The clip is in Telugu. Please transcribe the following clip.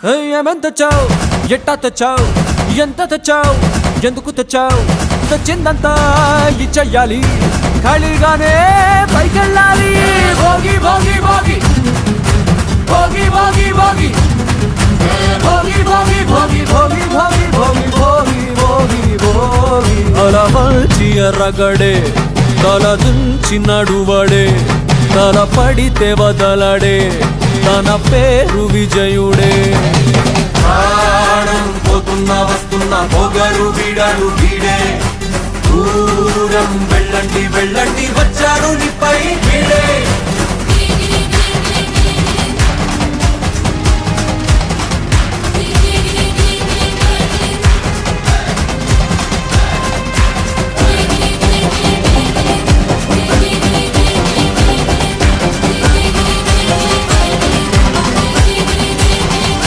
ఏమేం తెచ్చావు ఎట్టా తెచ్చావు ఎంత తెచ్చావు ఎందుకు తెచ్చావు తెచ్చిందంతా ఇచ్చెయ్యాలి ఖాళీగానే పైకెళ్ళాలి భోగి భోగి భోగి భోగి భోగి భోగి భోగి భోగి భోగి భోగి భోగి భోగి భోగి భోగి భోగి అలా మంచి ఎర్రగడే తల దుంచి నడువడే తల పడితే వదలడే తన పేరు విజయుడే ప్రాణం పోతున్నా వస్తున్నా పొగరు వీడరు వీడే దూరం వెళ్ళండి వెళ్ళండి వచ్చారు నీపై వీడే